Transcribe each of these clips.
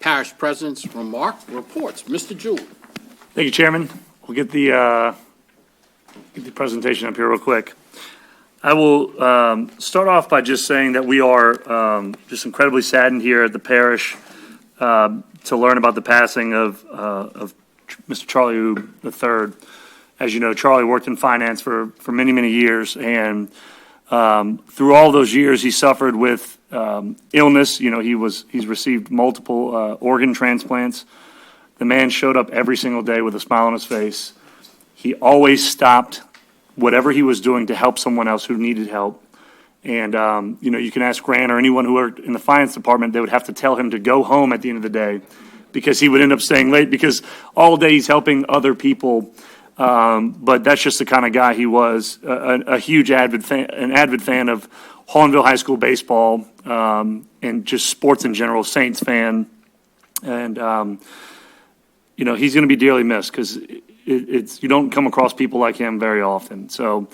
Parish President's reports. Mr. Jewell. Thank you, Chairman. We'll get the presentation up here real quick. I will start off by just saying that we are just incredibly saddened here at the parish to learn about the passing of Mr. Charlie Oob III. As you know, Charlie worked in finance for many, many years, and through all those years, he suffered with illness. You know, he's received multiple organ transplants. The man showed up every single day with a smile on his face. He always stopped whatever he was doing to help someone else who needed help. And, you know, you can ask Grant or anyone who worked in the finance department, they would have to tell him to go home at the end of the day because he would end up staying late because all day he's helping other people. But that's just the kind of guy he was, a huge avid fan of Hollandville High School baseball and just sports in general, Saints fan. And, you know, he's going to be dearly missed because you don't come across people like him very often. So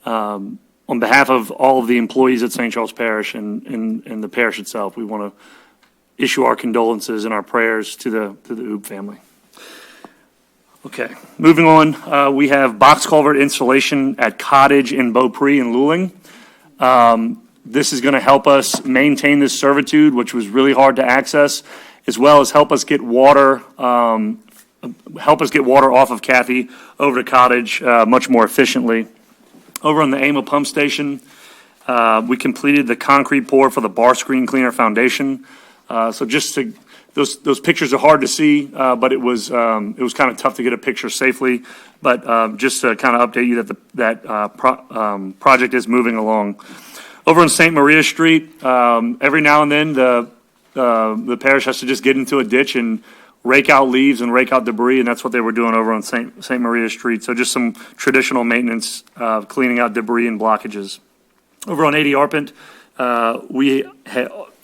on behalf of all of the employees at St. Charles Parish and the parish itself, we want to issue our condolences and our prayers to the Oob family. Okay, moving on, we have box culvert installation at Cottage in Beaupre and Luling. This is going to help us maintain this servitude, which was really hard to access, as well as help us get water off of Kathy over to Cottage much more efficiently. Over on the AMA pump station, we completed the concrete pour for the bar screen cleaner foundation. So just to those pictures are hard to see, but it was kind of tough to get a picture safely. But just to kind of update you that project is moving along. Over on St. Maria Street, every now and then the parish has to just get into a ditch and rake out leaves and rake out debris, and that's what they were doing over on St. Maria Street. So just some traditional maintenance, cleaning out debris and blockages. Over on 80 Arpent,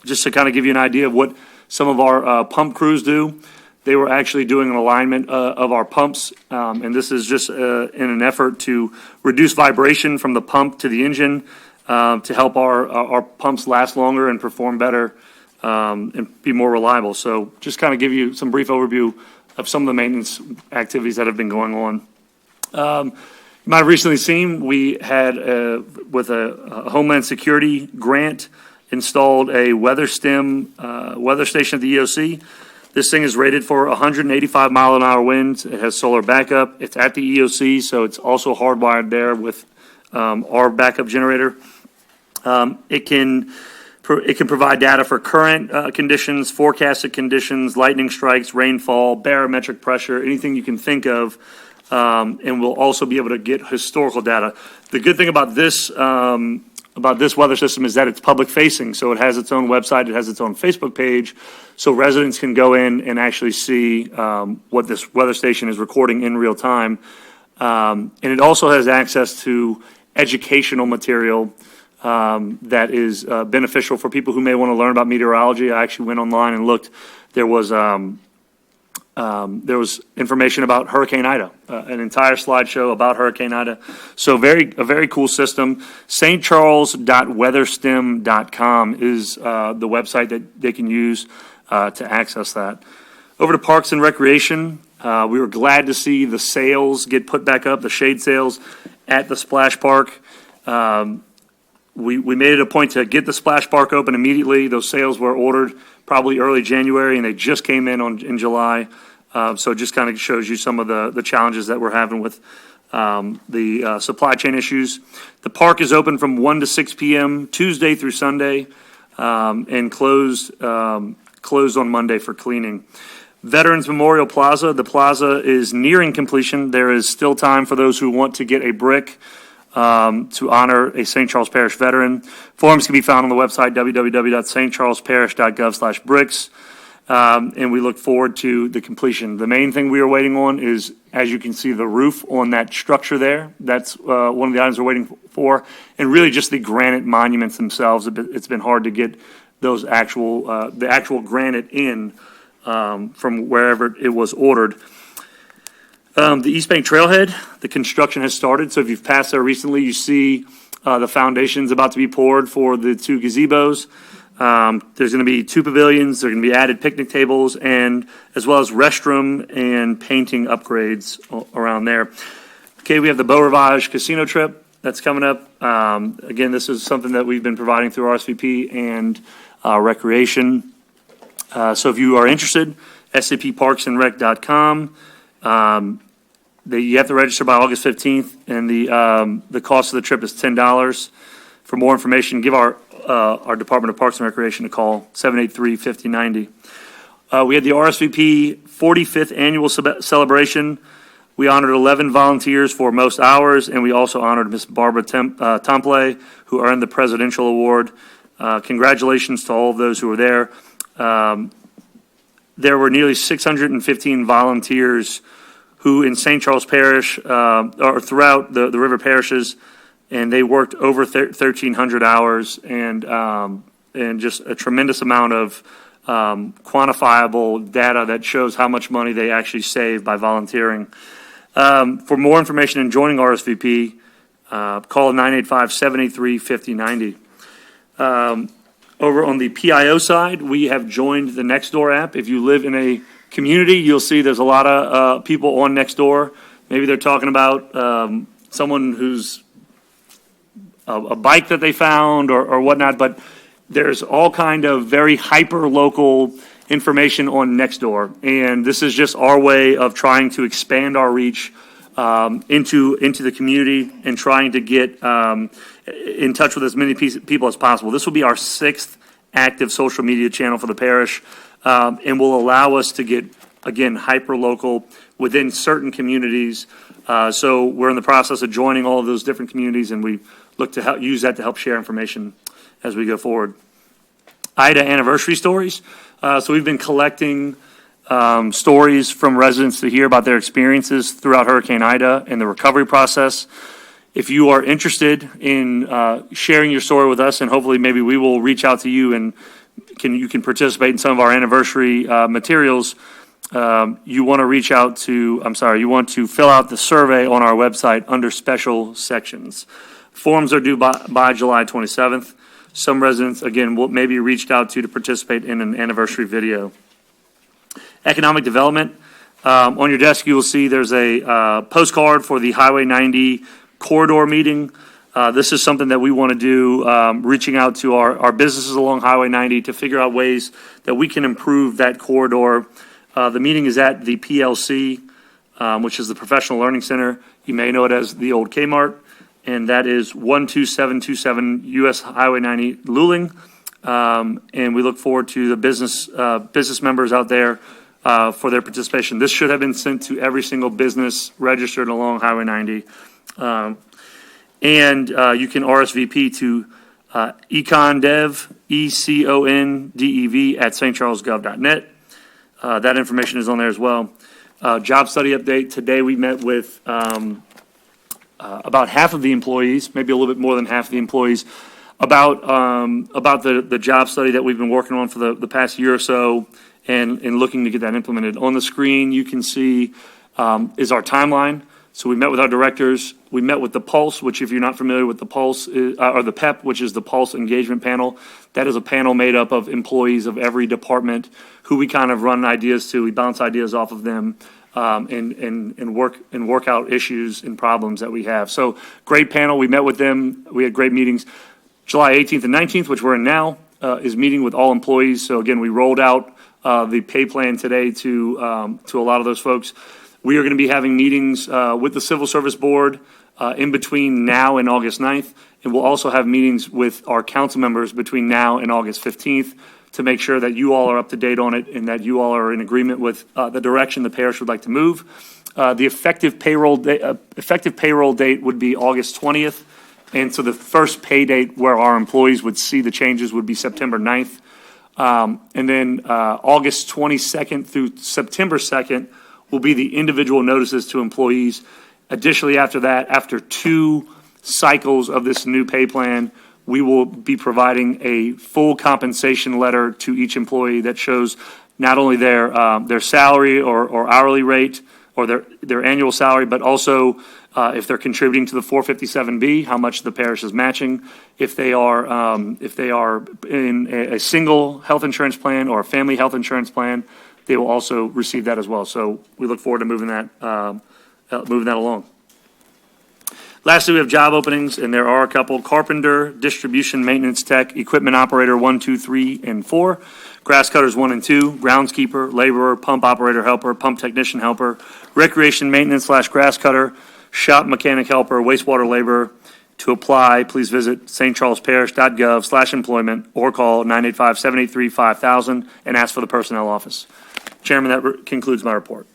just to kind of give you an idea of what some of our pump crews do, they were actually doing an alignment of our pumps, and this is just in an effort to reduce vibration from the pump to the engine to help our pumps last longer and perform better and be more reliable. So just kind of give you some brief overview of some of the maintenance activities that have been going on. You might have recently seen we had, with a Homeland Security grant, installed a weather station at the EOC. This thing is rated for 185 mile an hour winds. It has solar backup. It's at the EOC, so it's also hardwired there with our backup generator. It can provide data for current conditions, forecasted conditions, lightning strikes, rainfall, barometric pressure, anything you can think of, and we'll also be able to get historical data. The good thing about this weather system is that it's public facing, so it has its own website, it has its own Facebook page, so residents can go in and actually see what this weather station is recording in real time. And it also has access to educational material that is beneficial for people who may want to learn about meteorology. I actually went online and looked. There was information about Hurricane Ida, an entire slideshow about Hurricane Ida. So a very cool system. stcharles.weatherstem.com is the website that they can use to access that. Over to Parks and Recreation, we were glad to see the sails get put back up, the shade sails at the splash park. We made it a point to get the splash park open immediately. Those sails were ordered probably early January, and they just came in July. So it just kind of shows you some of the challenges that we're having with the supply chain issues. The park is open from 1 to 6 p.m. Tuesday through Sunday, and closed on Monday for cleaning. Veterans Memorial Plaza. The plaza is nearing completion. There is still time for those who want to get a brick to honor a St. Charles Parish veteran. Forms can be found on the website www.stcharlesparish.gov/bricks. And we look forward to the completion. The main thing we are waiting on is, as you can see, the roof on that structure there. That's one of the items we're waiting for, and really just the granite monuments themselves. It's been hard to get those the actual granite in from wherever it was ordered. The East Bank Trailhead, the construction has started. So if you've passed there recently, you see the foundations about to be poured for the two gazebos. There's going to be 2 pavilions. There are going to be added picnic tables, and as well as restroom and painting upgrades around there. Okay, we have the Beau Rivage Casino trip that's coming up. Again, this is something that we've been providing through RSVP and Recreation. So if you are interested, sapparksandrec.com. You have to register by August 15th, and the cost of the trip is $10. For more information, give our Department of Parks and Recreation a call, 783-5090. We had the RSVP 45th annual celebration. We honored 11 volunteers for most hours, and we also honored Miss Barbara Temple, who earned the Presidential Award. Congratulations to all of those who were there. There were nearly 615 volunteers who in St. Charles Parish, or throughout the river parishes, and they worked over 1,300 hours, and just a tremendous amount of quantifiable data that shows how much money they actually save by volunteering. For more information and joining RSVP, call 985-783-5090. Over on the PIO side, we have joined the NextDoor app. If you live in a community, you'll see there's a lot of people on NextDoor. Maybe they're talking about someone who's a bike that they found or whatnot, but there's all kind of very hyper-local information on NextDoor. And this is just our way of trying to expand our reach into the community and trying to get in touch with as many people as possible. This will be our 6th active social media channel for the parish, and will allow us to get, again, hyper-local within certain communities. So we're in the process of joining all of those different communities, and we look to use that to help share information as we go forward. Ida anniversary stories. So we've been collecting stories from residents to hear about their experiences throughout Hurricane Ida and the recovery process. If you are interested in sharing your story with us, and hopefully maybe we will reach out to you and you can participate in some of our anniversary materials, you want to fill out the survey on our website under special sections. Forms are due by July 27th. Some residents, again, will maybe reached out to participate in an anniversary video. Economic development. On your desk, you will see there's a postcard for the Highway 90 corridor meeting. This is something that we want to do, reaching out to our businesses along Highway 90 to figure out ways that we can improve that corridor. The meeting is at the PLC, which is the Professional Learning Center. You may know it as the old Kmart, and that is 12727 US Highway 90, Luling. And we look forward to the business members out there for their participation. This should have been sent to every single business registered along Highway 90. And you can RSVP to econdev, ECONDEV at stcharlesgov.net. That information is on there as well. Job study update. Today we met with about half of the employees, maybe a little bit more than half of the employees, about the job study that we've been working on for the past year or so, and looking to get that implemented. On the screen, you can see is our timeline. So we met with our directors. We met with the Pulse, which, if you're not familiar with the Pulse, or the PEP, which is the Pulse Engagement Panel. That is a panel made up of employees of every department who we kind of run ideas to. We bounce ideas off of them, and work out issues and problems that we have. So great panel. We met with them. We had great meetings. July 18th and 19th, which we're in now, is meeting with all employees. So again, we rolled out the pay plan today to a lot of those folks. We are going to be having meetings with the Civil Service Board in between now and August 9th, and we'll also have meetings with our council members between now and August 15th to make sure that you all are up to date on it and that you all are in agreement with the direction the parish would like to move. The effective payroll date would be August 20th, and so the first pay date where our employees would see the changes would be September 9th. And then August 22nd through September 2nd will be the individual notices to employees. Additionally, after that, after 2 cycles of this new pay plan, we will be providing a full compensation letter to each employee that shows not only their salary or hourly rate or their annual salary, but also If they're contributing to the 457B, how much the parish is matching. If they are in a single health insurance plan or a family health insurance plan, they will also receive that as well. So we look forward to moving that along. Lastly, we have job openings, and there are a couple. Carpenter, distribution maintenance tech, equipment operator 1, 2, 3, and 4. Grass cutters 1 and 2, groundskeeper, laborer, pump operator helper, pump technician helper, recreation maintenance / grass cutter, shop mechanic helper, wastewater laborer. To apply, please visit stcharlesparish.gov/employment or call 985-783-5000 and ask for the personnel office. Chairman, that concludes my report.